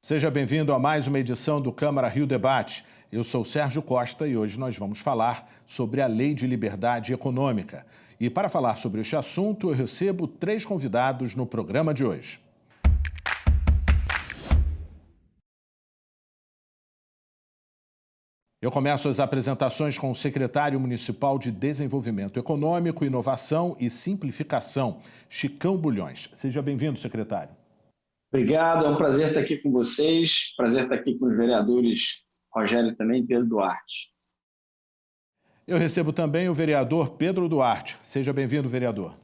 Seja bem-vindo a mais uma edição do Câmara Rio Debate. Eu sou Sérgio Costa e hoje nós vamos falar sobre a Lei de Liberdade Econômica. E para falar sobre este assunto, eu recebo 3 convidados no programa de hoje. Eu começo as apresentações com o secretário municipal de Desenvolvimento Econômico, Inovação e Simplificação, Chicão Bulhões. Seja bem-vindo, secretário. Obrigado, é um prazer estar aqui com vocês, prazer estar aqui com os vereadores Rogério também e Pedro Duarte. Eu recebo também o vereador Pedro Duarte. Seja bem-vindo, vereador.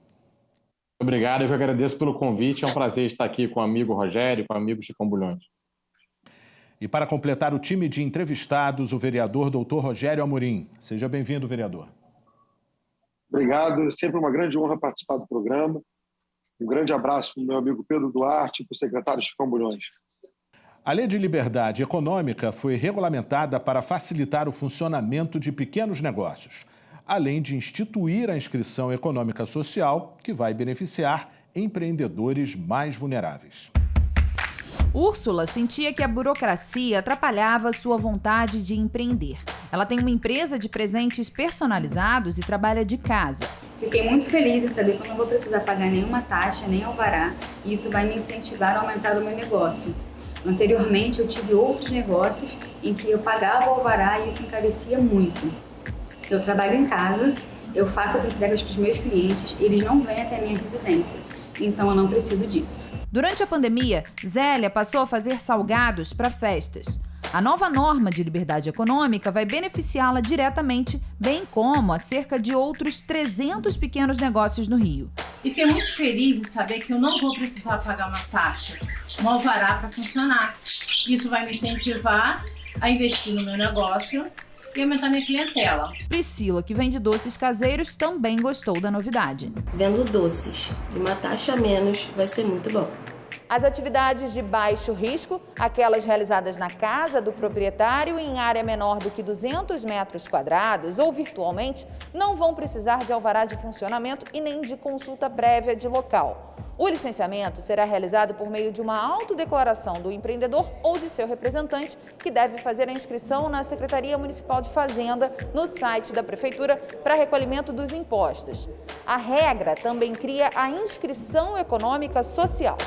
Obrigado, eu que agradeço pelo convite, é um prazer estar aqui com o amigo Rogério, com o amigo Chicão Bulhões. E para completar o time de entrevistados, o vereador doutor Rogério Amorim. Seja bem-vindo, vereador. Obrigado, é sempre uma grande honra participar do programa. Um grande abraço para o meu amigo Pedro Duarte e para o secretário Chicão Bulhões. A Lei de Liberdade Econômica foi regulamentada para facilitar o funcionamento de pequenos negócios, além de instituir a inscrição econômica social, que vai beneficiar empreendedores mais vulneráveis. Úrsula sentia que a burocracia atrapalhava sua vontade de empreender. Ela tem uma empresa de presentes personalizados e trabalha de casa. Fiquei muito feliz em saber que eu não vou precisar pagar nenhuma taxa, nem alvará, e isso vai me incentivar a aumentar o meu negócio. Anteriormente, eu tive outros negócios em que eu pagava o alvará e isso encarecia muito. Eu trabalho em casa, eu faço as entregas para os meus clientes, eles não vêm até a minha residência. Então eu não preciso disso. Durante a pandemia, Zélia passou a fazer salgados para festas. A nova norma de liberdade econômica vai beneficiá-la diretamente, bem como a cerca de outros 300 pequenos negócios no Rio. E fiquei muito feliz em saber que eu não vou precisar pagar uma taxa, um alvará para funcionar. Isso vai me incentivar a investir no meu negócio e aumentar minha clientela. Priscila, que vende doces caseiros, também gostou da novidade. Vendo doces e uma taxa a menos vai ser muito bom. As atividades de baixo risco, aquelas realizadas na casa do proprietário em área menor do que 200 metros quadrados ou virtualmente, não vão precisar de alvará de funcionamento e nem de consulta prévia de local. O licenciamento será realizado por meio de uma autodeclaração do empreendedor ou de seu representante, que deve fazer a inscrição na Secretaria Municipal de Fazenda no site da Prefeitura para recolhimento dos impostos. A regra também cria a inscrição econômica social.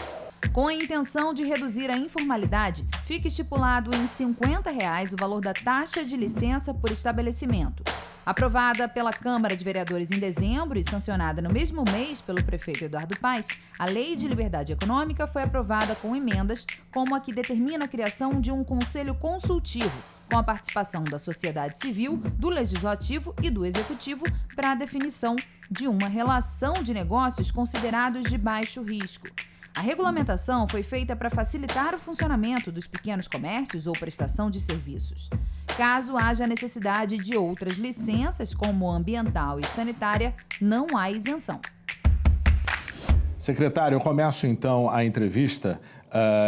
Com a intenção de reduzir a informalidade, fica estipulado em R$ 50 o valor da taxa de licença por estabelecimento. Aprovada pela Câmara de Vereadores em dezembro e sancionada no mesmo mês pelo prefeito Eduardo Paes, a Lei de Liberdade Econômica foi aprovada com emendas, como a que determina a criação de um conselho consultivo, com a participação da sociedade civil, do Legislativo e do Executivo para a definição de uma relação de negócios considerados de baixo risco. A regulamentação foi feita para facilitar o funcionamento dos pequenos comércios ou prestação de serviços. Caso haja necessidade de outras licenças, como ambiental e sanitária, não há isenção. Secretário, eu começo então a entrevista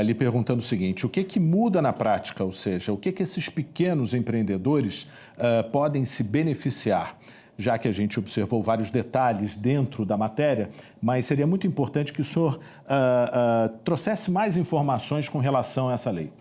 lhe perguntando o seguinte: o que muda na prática, ou seja, o que esses pequenos empreendedores podem se beneficiar? Já que a gente observou vários detalhes dentro da matéria, mas seria muito importante que o senhor trouxesse mais informações com relação a essa lei.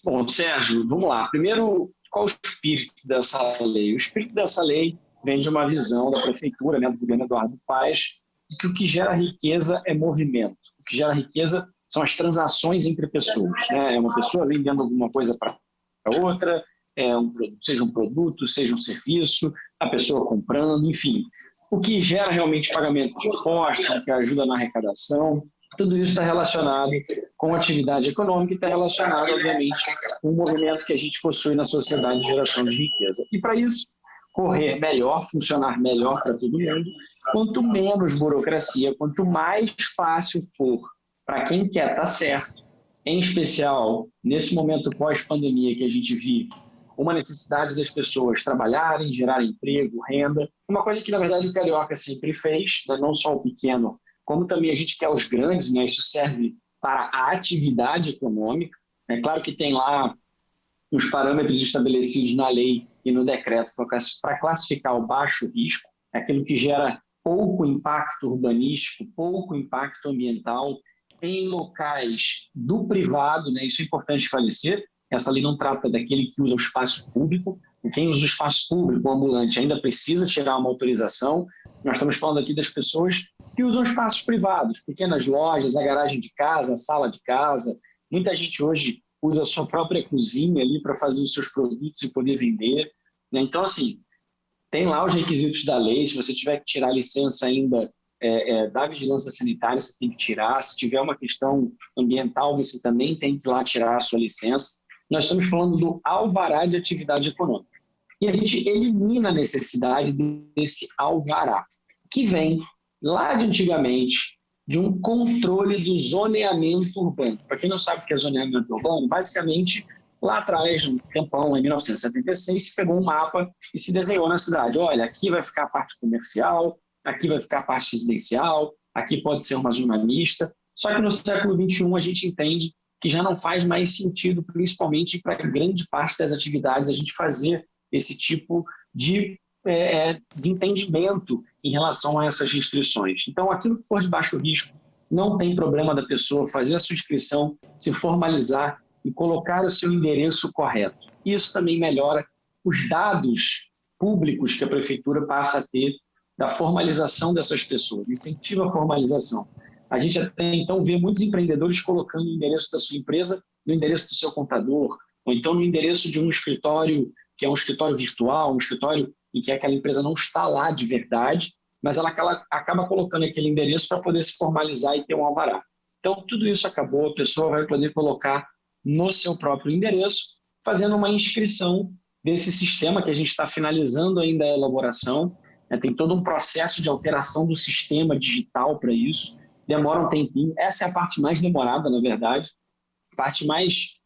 Bom, Sérgio, vamos lá. Primeiro, qual o espírito dessa lei? O espírito dessa lei vem de uma visão da Prefeitura, do governo Eduardo Paes, de que o que gera riqueza é movimento. O que gera riqueza são as transações entre pessoas. É uma pessoa vendendo alguma coisa para outra, seja um produto, seja um serviço, a pessoa comprando, enfim. O que gera realmente pagamento de impostos, o que ajuda na arrecadação, tudo isso está relacionado com a atividade econômica e está relacionado, obviamente, com o movimento que a gente possui na sociedade de geração de riqueza. E para isso, correr melhor, funcionar melhor para todo mundo, quanto menos burocracia, quanto mais fácil for para quem quer estar certo, em especial nesse momento pós-pandemia que a gente vive, uma necessidade das pessoas trabalharem, gerar emprego, renda, uma coisa que, na verdade, o Carioca sempre fez, não só o pequeno, como também a gente quer os grandes, isso serve para a atividade econômica. É claro que tem lá os parâmetros estabelecidos na lei e no decreto para classificar o baixo risco, aquilo que gera pouco impacto urbanístico, pouco impacto ambiental em locais do privado, né? Isso é importante esclarecer. Essa lei não trata daquele que usa o espaço público. Quem usa o espaço público, o ambulante, ainda precisa tirar uma autorização. Nós estamos falando aqui das pessoas que usam espaços privados, pequenas lojas, a garagem de casa, a sala de casa. Muita gente hoje usa a sua própria cozinha ali para fazer os seus produtos e poder vender, né? Então, assim, tem lá os requisitos da lei. Se você tiver que tirar a licença ainda da vigilância sanitária, você tem que tirar. Se tiver uma questão ambiental, você também tem que ir lá tirar a sua licença. Nós estamos falando do alvará de atividade econômica. E a gente elimina a necessidade desse alvará, que vem lá de antigamente, de um controle do zoneamento urbano. Para quem não sabe o que é zoneamento urbano, basicamente, lá atrás, no tempão, em 1976, se pegou um mapa e se desenhou na cidade. Olha, aqui vai ficar a parte comercial, aqui vai ficar a parte residencial, aqui pode ser uma zona mista. Só que no século XXI a gente entende que já não faz mais sentido, principalmente para grande parte das atividades, a gente fazer esse tipo de entendimento em relação a essas restrições. Então, aquilo que for de baixo risco, não tem problema da pessoa fazer a sua inscrição, se formalizar e colocar o seu endereço correto. Isso também melhora os dados públicos que a prefeitura passa a ter da formalização dessas pessoas, incentiva a formalização. A gente até então vê muitos empreendedores colocando o endereço da sua empresa no endereço do seu contador, ou então no endereço de um escritório que é um escritório virtual, um escritório em que aquela empresa não está lá de verdade, mas ela acaba colocando aquele endereço para poder se formalizar e ter um alvará. Então, tudo isso acabou, a pessoa vai poder colocar no seu próprio endereço, fazendo uma inscrição desse sistema que a gente está finalizando ainda a elaboração. Tem todo um processo de alteração do sistema digital para isso, demora um tempinho. Essa é a parte mais demorada, na verdade. A parte mais...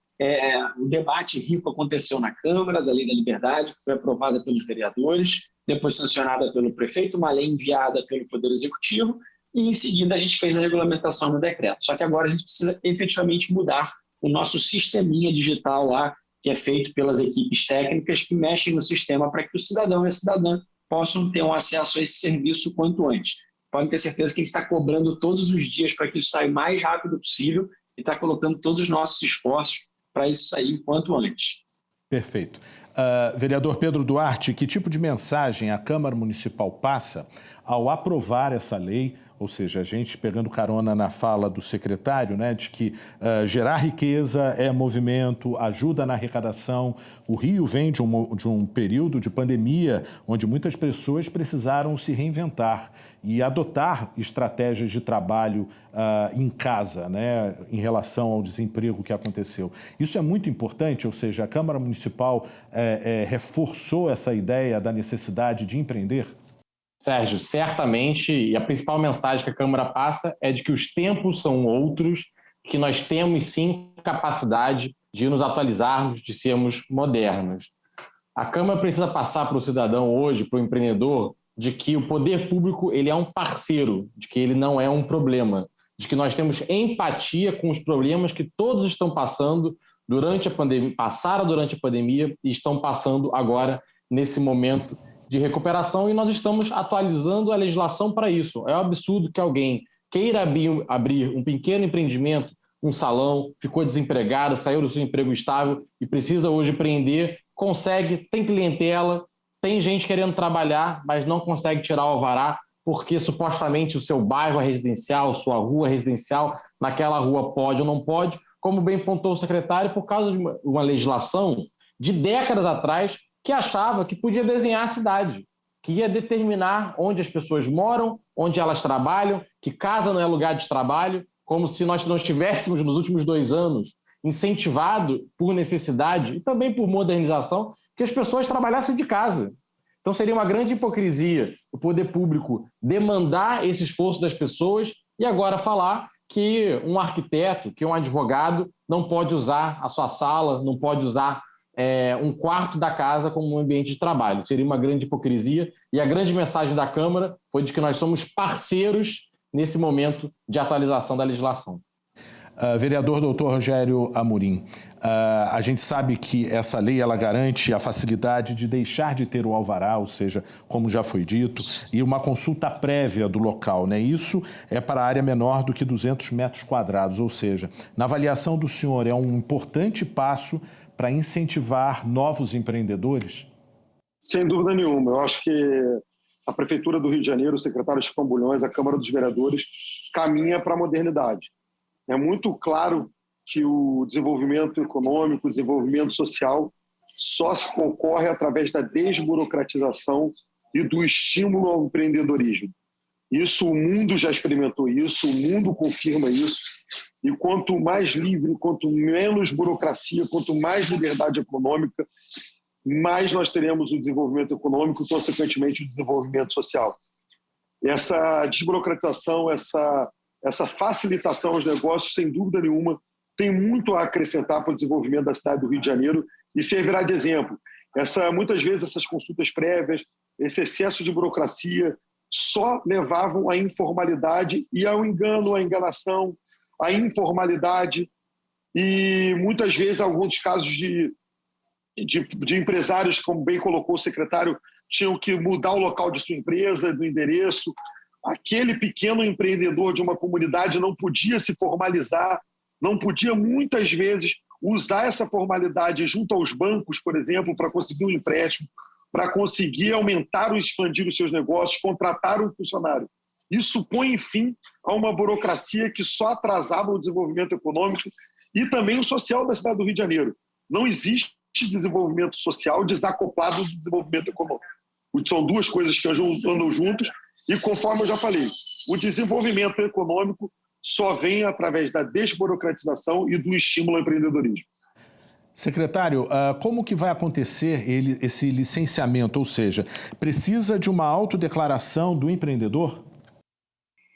o debate rico aconteceu na Câmara da Lei da Liberdade, que foi aprovada pelos vereadores, depois sancionada pelo prefeito, uma lei enviada pelo Poder Executivo, e em seguida a gente fez a regulamentação no decreto. Só que agora a gente precisa efetivamente mudar o nosso sisteminha digital lá, que é feito pelas equipes técnicas que mexem no sistema para que o cidadão e a cidadã possam ter um acesso a esse serviço quanto antes. Podem ter certeza que a gente está cobrando todos os dias para que isso saia o mais rápido possível e está colocando todos os nossos esforços para isso sair o quanto antes. Perfeito. Vereador Pedro Duarte, que tipo de mensagem a Câmara Municipal passa ao aprovar essa lei? Ou seja, a gente pegando carona na fala do secretário, né, de que gerar riqueza é movimento, ajuda na arrecadação. O Rio vem de um período de pandemia onde muitas pessoas precisaram se reinventar e adotar estratégias de trabalho em casa, né, em relação ao desemprego que aconteceu. Isso é muito importante, ou seja, a Câmara Municipal reforçou essa ideia da necessidade de empreender? Sérgio, certamente, e a principal mensagem que a Câmara passa é de que os tempos são outros, que nós temos sim capacidade de nos atualizarmos, de sermos modernos. A Câmara precisa passar para o cidadão hoje, para o empreendedor, de que o poder público ele é um parceiro, de que ele não é um problema, de que nós temos empatia com os problemas que todos estão passando durante a pandemia, passaram durante a pandemia e estão passando agora nesse momento de recuperação, e nós estamos atualizando a legislação para isso. É um absurdo que alguém queira abrir um pequeno empreendimento, um salão, ficou desempregado, saiu do seu emprego estável e precisa hoje empreender, consegue, tem clientela, tem gente querendo trabalhar, mas não consegue tirar o alvará porque supostamente o seu bairro é residencial, sua rua é residencial, naquela rua pode ou não pode, como bem pontuou o secretário, por causa de uma legislação de décadas atrás que achava que podia desenhar a cidade, que ia determinar onde as pessoas moram, onde elas trabalham, que casa não é lugar de trabalho, como se nós não tivéssemos, nos últimos 2 anos, incentivado por necessidade e também por modernização, que as pessoas trabalhassem de casa. Então seria uma grande hipocrisia o poder público demandar esse esforço das pessoas e agora falar que um arquiteto, que um advogado não pode usar a sua sala, não pode usar um quarto da casa como um ambiente de trabalho. Seria uma grande hipocrisia, e a grande mensagem da Câmara foi de que nós somos parceiros nesse momento de atualização da legislação. Vereador doutor Rogério Amorim, A gente sabe que essa lei ela garante a facilidade de deixar de ter o alvará, ou seja, como já foi dito, e uma consulta prévia do local, né? Isso é para a área menor do que 200 metros quadrados, ou seja, na avaliação do senhor, é um importante passo para incentivar novos empreendedores? Sem dúvida nenhuma. Eu acho que a Prefeitura do Rio de Janeiro, o secretário Chico Bulhões, a Câmara dos Vereadores, caminha para a modernidade. É muito claro que o desenvolvimento econômico, o desenvolvimento social só se ocorre através da desburocratização e do estímulo ao empreendedorismo. Isso, o mundo já experimentou isso, o mundo confirma isso, e quanto mais livre, quanto menos burocracia, quanto mais liberdade econômica, mais nós teremos o desenvolvimento econômico e, consequentemente, o desenvolvimento social. Essa desburocratização, essa facilitação aos negócios, sem dúvida nenhuma, tem muito a acrescentar para o desenvolvimento da cidade do Rio de Janeiro e servirá de exemplo. Muitas vezes essas consultas prévias, esse excesso de burocracia só levavam à informalidade e ao engano, à enganação, à informalidade e muitas vezes alguns casos de empresários, como bem colocou o secretário, tinham que mudar o local de sua empresa, do endereço. Aquele pequeno empreendedor de uma comunidade não podia se formalizar, não podia muitas vezes usar essa formalidade junto aos bancos, por exemplo, para conseguir um empréstimo, para conseguir aumentar ou expandir os seus negócios, contratar um funcionário. Isso põe fim a uma burocracia que só atrasava o desenvolvimento econômico e também o social da cidade do Rio de Janeiro. Não existe desenvolvimento social desacoplado do desenvolvimento econômico. São duas coisas que andam juntos e, conforme eu já falei, o desenvolvimento econômico só vem através da desburocratização e do estímulo ao empreendedorismo. Secretário, como que vai acontecer esse licenciamento? Ou seja, precisa de uma autodeclaração do empreendedor?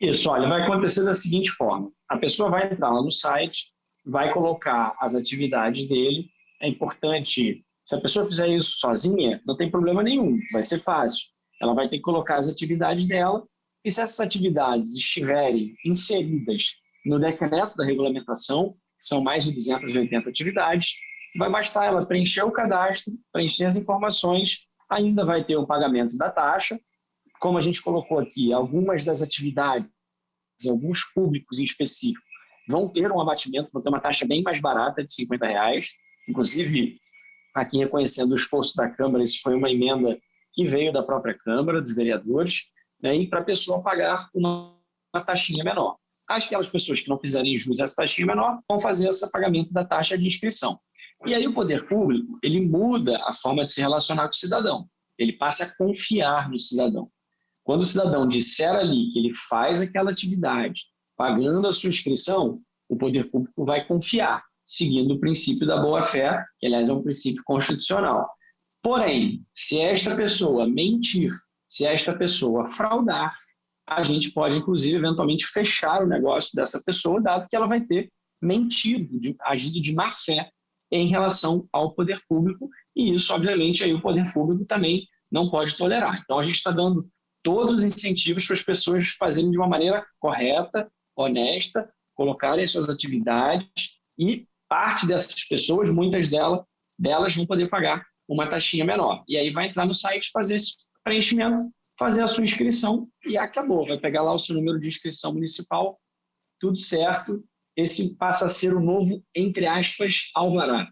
Isso, olha, vai acontecer da seguinte forma. A pessoa vai entrar lá no site, vai colocar as atividades dele. É importante, se a pessoa fizer isso sozinha, não tem problema nenhum, vai ser fácil. Ela vai ter que colocar as atividades dela e se essas atividades estiverem inseridas no decreto da regulamentação, que são mais de 280 atividades, vai bastar ela preencher o cadastro, preencher as informações, ainda vai ter o pagamento da taxa. Como a gente colocou aqui, algumas das atividades, alguns públicos em específico, vão ter um abatimento, vão ter uma taxa bem mais barata de R$50. Inclusive, aqui reconhecendo o esforço da Câmara, isso foi uma emenda que veio da própria Câmara, dos vereadores, né, e para a pessoa pagar uma taxinha menor. Aquelas pessoas que não fizerem jus a essa taxinha menor vão fazer esse pagamento da taxa de inscrição. E aí o poder público, ele muda a forma de se relacionar com o cidadão. Ele passa a confiar no cidadão. Quando o cidadão disser ali que ele faz aquela atividade pagando a sua inscrição, o poder público vai confiar, seguindo o princípio da boa-fé, que, aliás, é um princípio constitucional. Porém, se esta pessoa mentir, se esta pessoa fraudar, a gente pode, inclusive, eventualmente fechar o negócio dessa pessoa, dado que ela vai ter mentido, agido de má fé em relação ao poder público, e isso, obviamente, aí o poder público também não pode tolerar. Então, a gente está dando todos os incentivos para as pessoas fazerem de uma maneira correta, honesta, colocarem suas atividades e parte dessas pessoas, muitas delas vão poder pagar uma taxinha menor. E aí vai entrar no site, fazer esse preenchimento, fazer a sua inscrição e acabou. Vai pegar lá o seu número de inscrição municipal, tudo certo. Esse passa a ser o novo, entre aspas, alvará.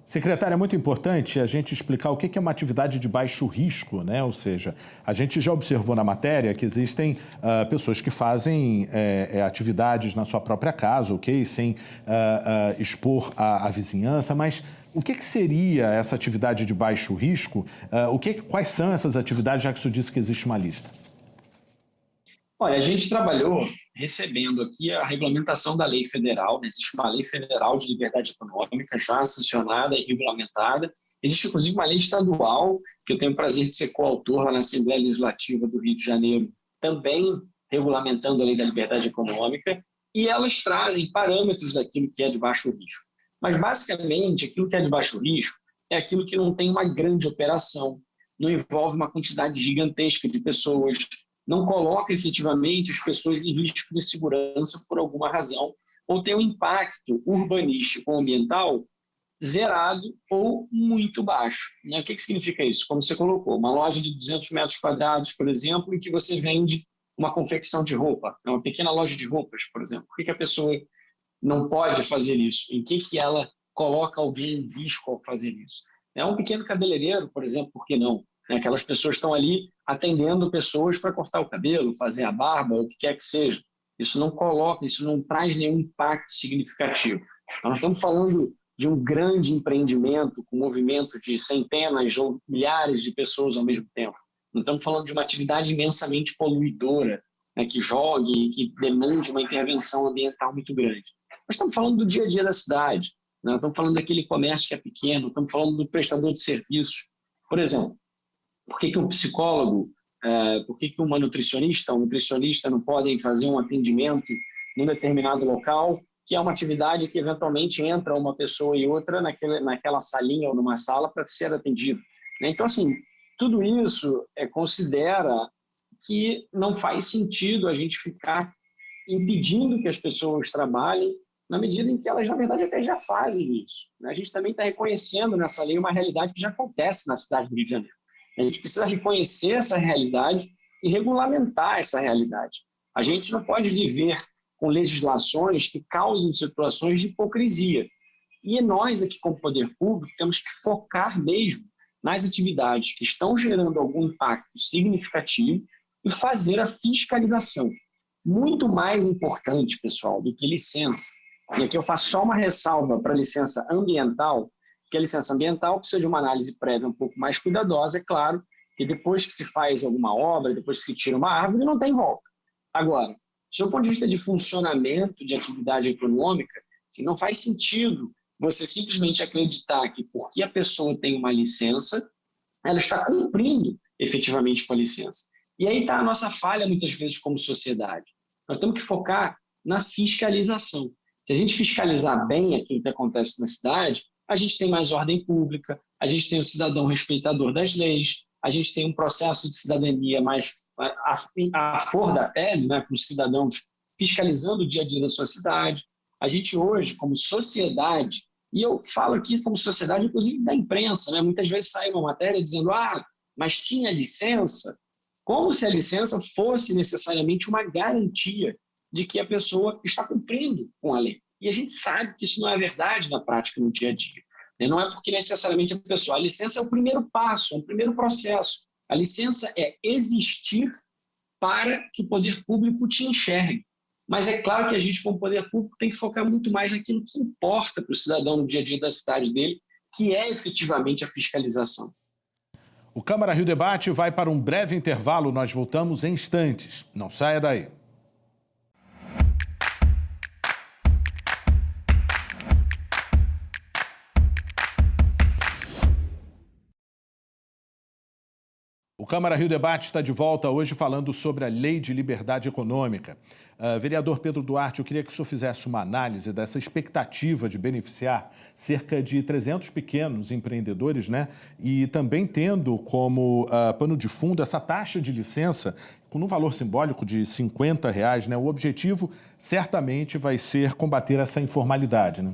Secretário, é muito importante a gente explicar o que é uma atividade de baixo risco, né? Ou seja, a gente já observou na matéria que existem pessoas que fazem atividades na sua própria casa, ok? Sem expor a vizinhança, mas o que seria essa atividade de baixo risco? Quais são essas atividades, já que o senhor disse que existe uma lista? Olha, a gente trabalhou recebendo aqui a regulamentação da lei federal, né? Existe uma lei federal de liberdade econômica já sancionada e regulamentada. Existe, inclusive, uma lei estadual, que eu tenho o prazer de ser coautor lá na Assembleia Legislativa do Rio de Janeiro, também regulamentando a lei da liberdade econômica, e elas trazem parâmetros daquilo que é de baixo risco. Mas, basicamente, aquilo que é de baixo risco é aquilo que não tem uma grande operação, não envolve uma quantidade gigantesca de pessoas, não coloca efetivamente as pessoas em risco de segurança por alguma razão, ou tem um impacto urbanístico ou ambiental zerado ou muito baixo. Né? O que significa isso? Como você colocou, uma loja de 200 metros quadrados, por exemplo, em que você vende uma confecção de roupa, uma pequena loja de roupas, por exemplo. Por que a pessoa não pode fazer isso? Em que ela coloca alguém em risco ao fazer isso? É um pequeno cabeleireiro, por exemplo, por que não? Aquelas pessoas estão ali atendendo pessoas para cortar o cabelo, fazer a barba, o que quer que seja. Isso não traz nenhum impacto significativo. Nós estamos falando de um grande empreendimento com movimento de centenas ou milhares de pessoas ao mesmo tempo. Não estamos falando de uma atividade imensamente poluidora, né, que jogue, que demande uma intervenção ambiental muito grande. Nós estamos falando do dia a dia da cidade, né? Estamos falando daquele comércio que é pequeno, estamos falando do prestador de serviços. Por exemplo, por que um psicólogo, por que uma nutricionista, um nutricionista não podem fazer um atendimento num determinado local, que é uma atividade que eventualmente entra uma pessoa e outra naquela salinha ou numa sala para ser atendido. Então, assim, tudo isso considera que não faz sentido a gente ficar impedindo que as pessoas trabalhem na medida em que elas, na verdade, até já fazem isso. A gente também está reconhecendo nessa lei uma realidade que já acontece na cidade do Rio de Janeiro. A gente precisa reconhecer essa realidade e regulamentar essa realidade. A gente não pode viver com legislações que causem situações de hipocrisia. E nós aqui, como poder público, temos que focar mesmo nas atividades que estão gerando algum impacto significativo e fazer a fiscalização. Muito mais importante, pessoal, do que licença. E aqui eu faço só uma ressalva para a licença ambiental, que a licença ambiental precisa de uma análise prévia um pouco mais cuidadosa, é claro, e depois que se faz alguma obra, depois que se tira uma árvore, não tem volta. Agora, do ponto de vista de funcionamento de atividade econômica, assim, não faz sentido você simplesmente acreditar que porque a pessoa tem uma licença, ela está cumprindo efetivamente com a licença. E aí está a nossa falha, muitas vezes, como sociedade. Nós temos que focar na fiscalização. Se a gente fiscalizar bem aquilo que acontece na cidade, a gente tem mais ordem pública, a gente tem o cidadão respeitador das leis, a gente tem um processo de cidadania mais à flor da pele, né, com os cidadãos fiscalizando o dia a dia da sua cidade. A gente hoje, como sociedade, e eu falo aqui como sociedade, inclusive da imprensa, né, muitas vezes sai uma matéria dizendo mas tinha licença, como se a licença fosse necessariamente uma garantia de que a pessoa está cumprindo com a lei. E a gente sabe que isso não é verdade na prática, no dia a dia. Não é porque necessariamente a licença é o primeiro passo, é o primeiro processo. A licença é existir para que o poder público te enxergue. Mas é claro que a gente, como poder público, tem que focar muito mais naquilo que importa para o cidadão no dia a dia da cidade dele, que é efetivamente a fiscalização. O Câmara Rio Debate vai para um breve intervalo, nós voltamos em instantes. Não saia daí. O Câmara Rio Debate está de volta hoje falando sobre a Lei de Liberdade Econômica. Vereador Pedro Duarte, eu queria que o senhor fizesse uma análise dessa expectativa de beneficiar cerca de 300 pequenos empreendedores, né? E também tendo como pano de fundo essa taxa de licença com um valor simbólico de R$50, né? O objetivo certamente vai ser combater essa informalidade, né?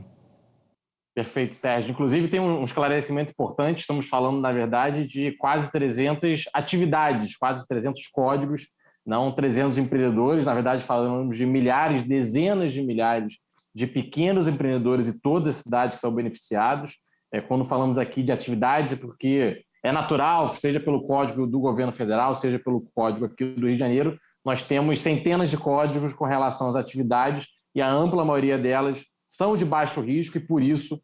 Perfeito, Sérgio. Inclusive, tem um esclarecimento importante. Estamos falando, na verdade, de quase 300 atividades, quase 300 códigos, não 300 empreendedores. Na verdade, falamos de milhares, dezenas de milhares de pequenos empreendedores e toda a cidade que são beneficiados. Quando falamos aqui de atividades, é porque é natural, seja pelo código do governo federal, seja pelo código aqui do Rio de Janeiro, nós temos centenas de códigos com relação às atividades e a ampla maioria delas são de baixo risco e, por isso,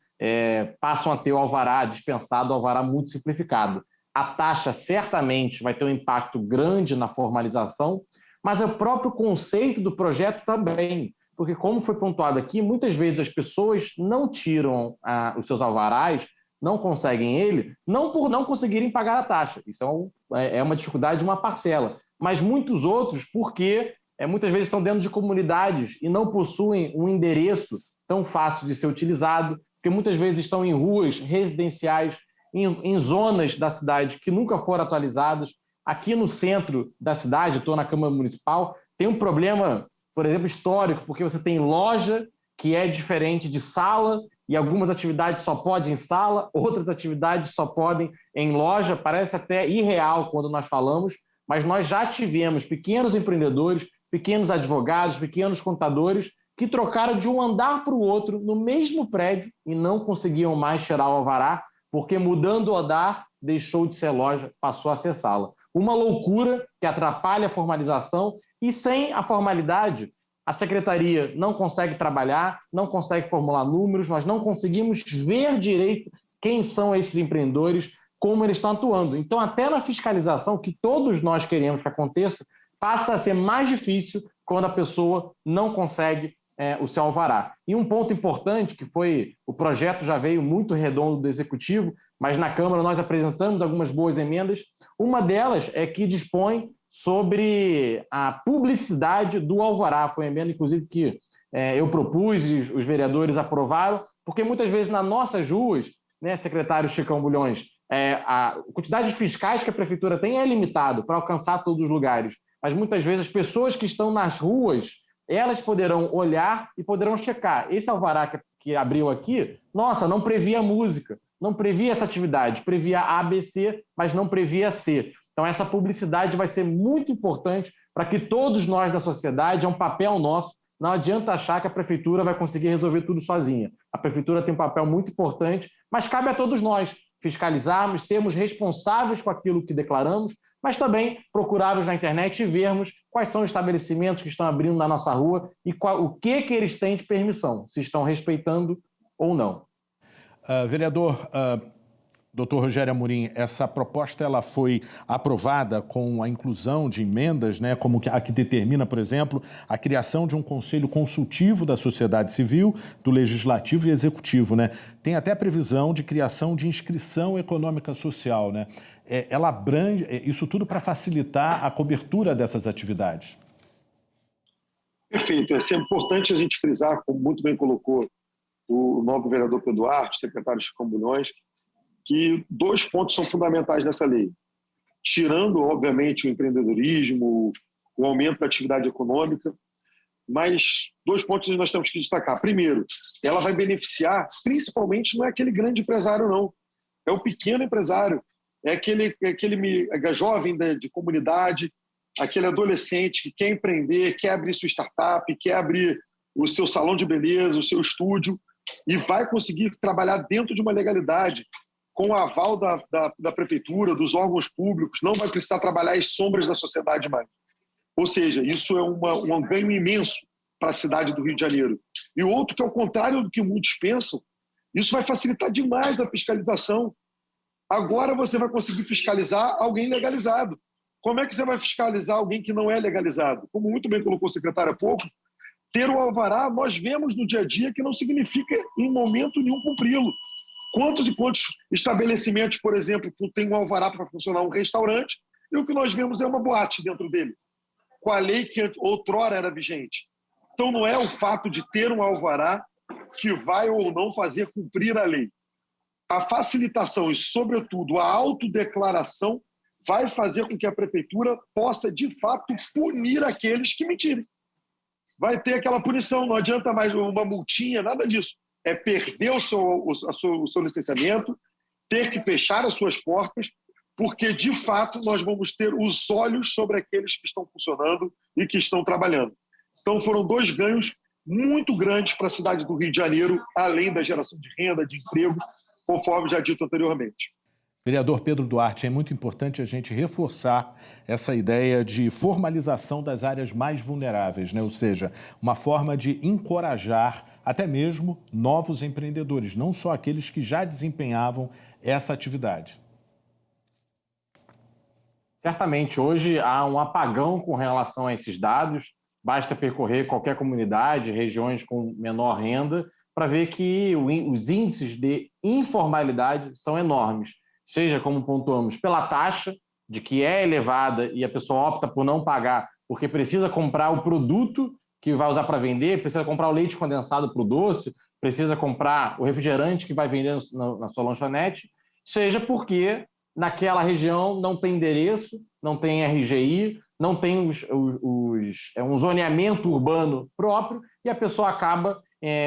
passam a ter o alvará dispensado, o alvará muito simplificado. A taxa certamente vai ter um impacto grande na formalização, mas é o próprio conceito do projeto também, porque, como foi pontuado aqui, muitas vezes as pessoas não tiram os seus alvarás, não conseguem ele, não por não conseguirem pagar a taxa. Isso é uma dificuldade de uma parcela. Mas muitos outros, porque muitas vezes estão dentro de comunidades e não possuem um endereço tão fácil de ser utilizado, porque muitas vezes estão em ruas residenciais, em zonas da cidade que nunca foram atualizadas. Aqui no centro da cidade, estou na Câmara Municipal, tem um problema, por exemplo, histórico, porque você tem loja que é diferente de sala, e algumas atividades só podem em sala, outras atividades só podem em loja. Parece até irreal quando nós falamos, mas nós já tivemos pequenos empreendedores, pequenos advogados, pequenos contadores que trocaram de um andar para o outro no mesmo prédio e não conseguiam mais tirar o alvará, porque mudando o andar, deixou de ser loja, passou a ser sala. Uma loucura que atrapalha a formalização, e sem a formalidade, a secretaria não consegue trabalhar, não consegue formular números, nós não conseguimos ver direito quem são esses empreendedores, como eles estão atuando. Então, até na fiscalização, que todos nós queremos que aconteça, passa a ser mais difícil quando a pessoa não consegue o seu alvará. E um ponto importante, que foi, o projeto já veio muito redondo do Executivo, mas na Câmara nós apresentamos algumas boas emendas. Uma delas é que dispõe sobre a publicidade do alvará. Foi uma emenda, inclusive, que eu propus e os vereadores aprovaram, porque muitas vezes nas nossas ruas, né, secretário Chicão Bulhões, a quantidade de fiscais que a Prefeitura tem é limitado para alcançar todos os lugares, mas muitas vezes as pessoas que estão nas ruas, elas poderão olhar e poderão checar. Esse alvará que abriu aqui, nossa, não previa música, não previa essa atividade, previa A, B, C, mas não previa C. Então, essa publicidade vai ser muito importante para que todos nós da sociedade, é um papel nosso, não adianta achar que a Prefeitura vai conseguir resolver tudo sozinha. A Prefeitura tem um papel muito importante, mas cabe a todos nós fiscalizarmos, sermos responsáveis com aquilo que declaramos, mas também procurarmos na internet e vermos quais são os estabelecimentos que estão abrindo na nossa rua e o que eles têm de permissão, se estão respeitando ou não. Vereador, Dr. Rogério Amorim, essa proposta ela foi aprovada com a inclusão de emendas, né, como a que determina, por exemplo, a criação de um conselho consultivo da sociedade civil, do legislativo e executivo, né? Tem até a previsão de criação de inscrição econômica social, né? Ela abrange isso tudo para facilitar a cobertura dessas atividades. Perfeito. É sempre importante a gente frisar, como muito bem colocou o nobre vereador Pedro Duarte, secretário Chicão Bulhões, que 2 pontos são fundamentais nessa lei. Tirando, obviamente, o empreendedorismo, o aumento da atividade econômica, mas 2 pontos nós temos que destacar. Primeiro, ela vai beneficiar, principalmente, não é aquele grande empresário, não. É o pequeno empresário. É aquele jovem de comunidade, aquele adolescente que quer empreender, quer abrir sua startup, quer abrir o seu salão de beleza, o seu estúdio, e vai conseguir trabalhar dentro de uma legalidade, com o aval da Prefeitura, dos órgãos públicos, não vai precisar trabalhar às sombras da sociedade mais. Ou seja, isso é um ganho imenso para a cidade do Rio de Janeiro. E o outro, que é o contrário do que muitos pensam, isso vai facilitar demais a fiscalização. Agora você vai conseguir fiscalizar alguém legalizado. Como é que você vai fiscalizar alguém que não é legalizado? Como muito bem colocou o secretário há pouco, ter o alvará, nós vemos no dia a dia que não significa em momento nenhum cumpri-lo. Quantos e quantos estabelecimentos, por exemplo, têm um alvará para funcionar um restaurante e o que nós vemos é uma boate dentro dele, com a lei que outrora era vigente. Então não é o fato de ter um alvará que vai ou não fazer cumprir a lei. A facilitação e, sobretudo, a autodeclaração vai fazer com que a Prefeitura possa, de fato, punir aqueles que mentirem. Vai ter aquela punição, não adianta mais uma multinha, nada disso. É perder o seu licenciamento, ter que fechar as suas portas, porque, de fato, nós vamos ter os olhos sobre aqueles que estão funcionando e que estão trabalhando. Então, foram 2 ganhos muito grandes para a cidade do Rio de Janeiro, além da geração de renda, de emprego, conforme já dito anteriormente. Vereador Pedro Duarte, é muito importante a gente reforçar essa ideia de formalização das áreas mais vulneráveis, né? Ou seja, uma forma de encorajar até mesmo novos empreendedores, não só aqueles que já desempenhavam essa atividade. Certamente, hoje há um apagão com relação a esses dados. Basta percorrer qualquer comunidade, regiões com menor renda, para ver que os índices de informalidade são enormes. Seja, como pontuamos, pela taxa, de que é elevada e a pessoa opta por não pagar porque precisa comprar o produto que vai usar para vender, precisa comprar o leite condensado para o doce, precisa comprar o refrigerante que vai vender na sua lanchonete, seja porque naquela região não tem endereço, não tem RGI, não tem um zoneamento urbano próprio e a pessoa acaba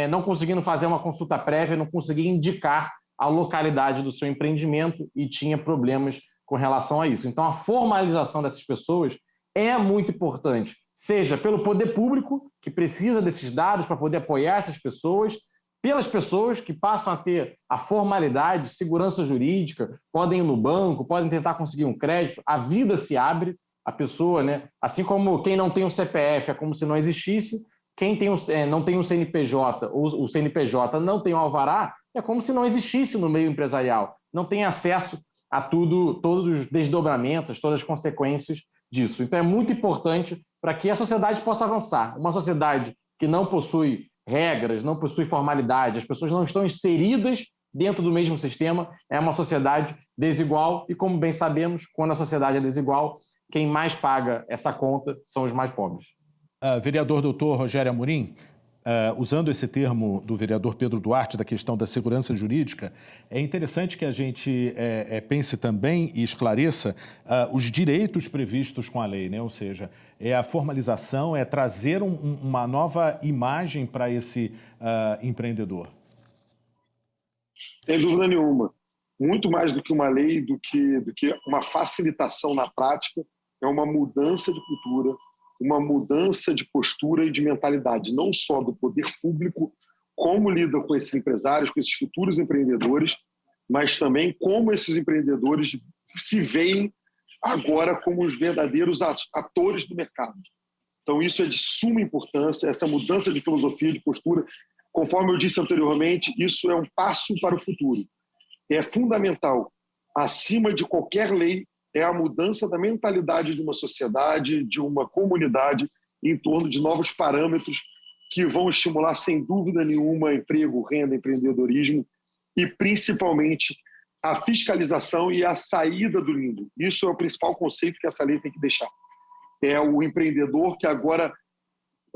não conseguindo fazer uma consulta prévia, não conseguia indicar a localidade do seu empreendimento e tinha problemas com relação a isso. Então, a formalização dessas pessoas é muito importante, seja pelo poder público, que precisa desses dados para poder apoiar essas pessoas, pelas pessoas que passam a ter a formalidade, segurança jurídica, podem ir no banco, podem tentar conseguir um crédito, a vida se abre, a pessoa, né? Assim como quem não tem um CPF é como se não existisse, quem tem não tem um CNPJ ou o CNPJ não tem um alvará, é como se não existisse no meio empresarial, não tem acesso a tudo, todos os desdobramentos, todas as consequências disso. Então é muito importante para que a sociedade possa avançar. Uma sociedade que não possui regras, não possui formalidade, as pessoas não estão inseridas dentro do mesmo sistema, é uma sociedade desigual e, como bem sabemos, quando a sociedade é desigual, quem mais paga essa conta são os mais pobres. Vereador doutor Rogério Amorim, usando esse termo do vereador Pedro Duarte, da questão da segurança jurídica, é interessante que a gente pense também e esclareça os direitos previstos com a lei, né? Ou seja, é a formalização, é trazer uma nova imagem para esse empreendedor. Sem dúvida nenhuma. Muito mais do que uma lei, do que uma facilitação na prática, é uma mudança de cultura, uma mudança de postura e de mentalidade, não só do poder público, como lida com esses empresários, com esses futuros empreendedores, mas também como esses empreendedores se veem agora como os verdadeiros atores do mercado. Então, isso é de suma importância, essa mudança de filosofia, de postura. Conforme eu disse anteriormente, isso é um passo para o futuro. É fundamental, acima de qualquer lei, é a mudança da mentalidade de uma sociedade, de uma comunidade, em torno de novos parâmetros que vão estimular, sem dúvida nenhuma, emprego, renda, empreendedorismo e, principalmente, a fiscalização e a saída do limbo. Isso é o principal conceito que essa lei tem que deixar. É o empreendedor que agora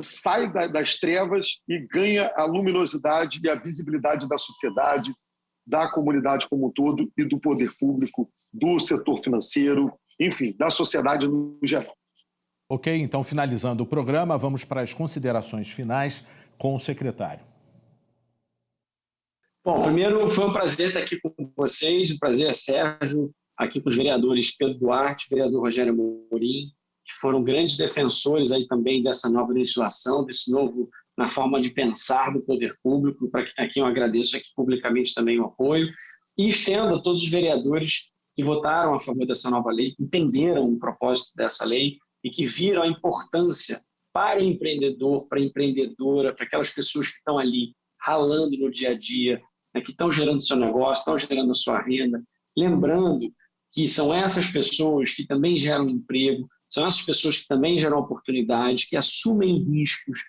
sai das trevas e ganha a luminosidade e a visibilidade da sociedade, da comunidade como um todo e do poder público, do setor financeiro, enfim, da sociedade no geral. Ok, então finalizando o programa, vamos para as considerações finais com o secretário. Bom, primeiro foi um prazer estar aqui com vocês, um prazer, Sérgio, aqui com os vereadores Pedro Duarte, vereador Rogério Amorim, que foram grandes defensores aí também dessa nova legislação, desse novo na forma de pensar do poder público, a quem eu agradeço aqui publicamente também o apoio, e estendo a todos os vereadores que votaram a favor dessa nova lei, que entenderam o propósito dessa lei e que viram a importância para o empreendedor, para a empreendedora, para aquelas pessoas que estão ali ralando no dia a dia, né, que estão gerando seu negócio, estão gerando a sua renda, lembrando que são essas pessoas que também geram emprego, são essas pessoas que também geram oportunidades, que assumem riscos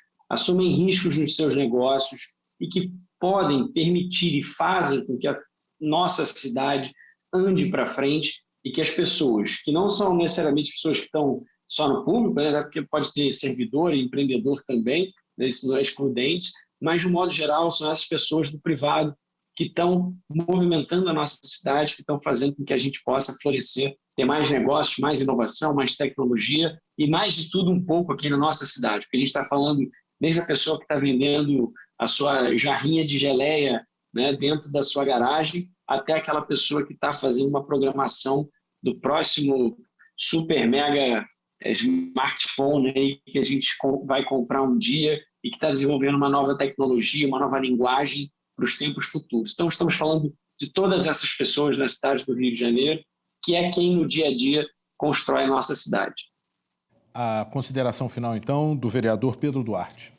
nos seus negócios e que podem permitir e fazem com que a nossa cidade ande para frente e que as pessoas, que não são necessariamente pessoas que estão só no público, né, porque pode ter servidor e empreendedor também, né, isso não é excludente, mas, de um modo geral, são essas pessoas do privado que estão movimentando a nossa cidade, que estão fazendo com que a gente possa florescer, ter mais negócios, mais inovação, mais tecnologia e, mais de tudo, um pouco aqui na nossa cidade, porque a gente está falando desde a pessoa que está vendendo a sua jarrinha de geleia, né, dentro da sua garagem, até aquela pessoa que está fazendo uma programação do próximo super mega smartphone aí, que a gente vai comprar um dia e que está desenvolvendo uma nova tecnologia, uma nova linguagem para os tempos futuros. Então, estamos falando de todas essas pessoas na cidade do Rio de Janeiro, que é quem no dia a dia constrói a nossa cidade. A consideração final, então, do vereador Pedro Duarte.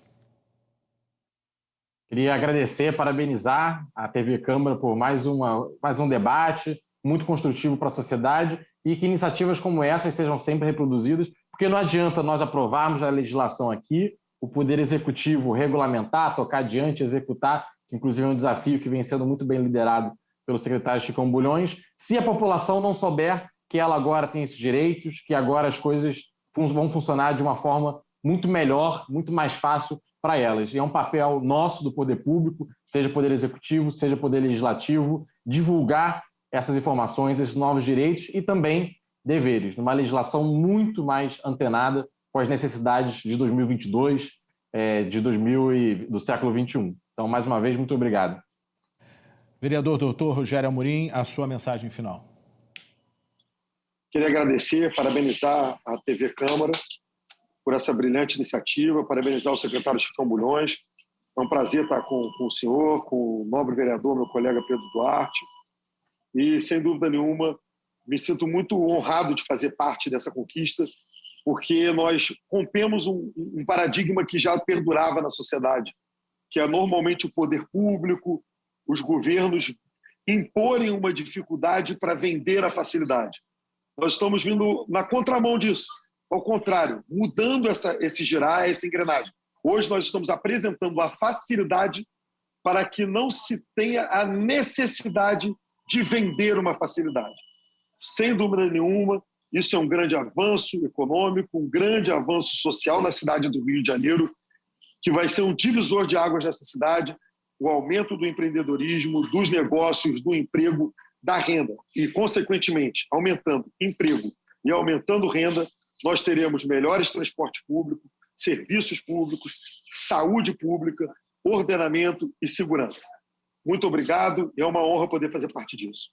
Queria agradecer, parabenizar a TV Câmara por mais um debate muito construtivo para a sociedade e que iniciativas como essas sejam sempre reproduzidas, porque não adianta nós aprovarmos a legislação aqui, o Poder Executivo regulamentar, tocar adiante, executar, que inclusive é um desafio que vem sendo muito bem liderado pelo secretário Chicão Bulhões, se a população não souber que ela agora tem esses direitos, que agora as coisas vão funcionar de uma forma muito melhor, muito mais fácil para elas. E é um papel nosso do poder público, seja Poder Executivo, seja Poder Legislativo, divulgar essas informações, esses novos direitos e também deveres, numa legislação muito mais antenada com as necessidades de 2022, do século XXI. Então, mais uma vez, muito obrigado. Vereador Dr. Rogério Amorim, a sua mensagem final. Queria agradecer, parabenizar a TV Câmara por essa brilhante iniciativa, parabenizar o secretário Chicão Bulhões. É um prazer estar com o senhor, com o nobre vereador, meu colega Pedro Duarte. E, sem dúvida nenhuma, me sinto muito honrado de fazer parte dessa conquista, porque nós rompemos um paradigma que já perdurava na sociedade, que é normalmente o poder público, os governos imporem uma dificuldade para vender a facilidade. Nós estamos vindo na contramão disso, ao contrário, mudando esse girar, essa engrenagem. Hoje nós estamos apresentando a facilidade para que não se tenha a necessidade de vender uma facilidade. Sem dúvida nenhuma, isso é um grande avanço econômico, um grande avanço social na cidade do Rio de Janeiro, que vai ser um divisor de águas nessa cidade, o aumento do empreendedorismo, dos negócios, do emprego, da renda. E, consequentemente, aumentando emprego e aumentando renda, nós teremos melhores transporte público, serviços públicos, saúde pública, ordenamento e segurança. Muito obrigado, é uma honra poder fazer parte disso.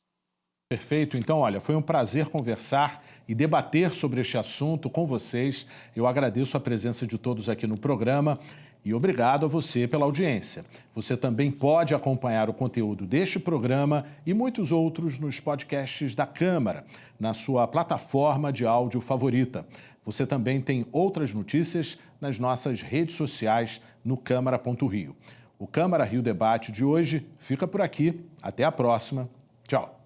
Perfeito. Então, olha, foi um prazer conversar e debater sobre este assunto com vocês. Eu agradeço a presença de todos aqui no programa e obrigado a você pela audiência. Você também pode acompanhar o conteúdo deste programa e muitos outros nos podcasts da Câmara, na sua plataforma de áudio favorita. Você também tem outras notícias nas nossas redes sociais no Câmara.rio. O Câmara Rio Debate de hoje fica por aqui. Até a próxima. Tchau.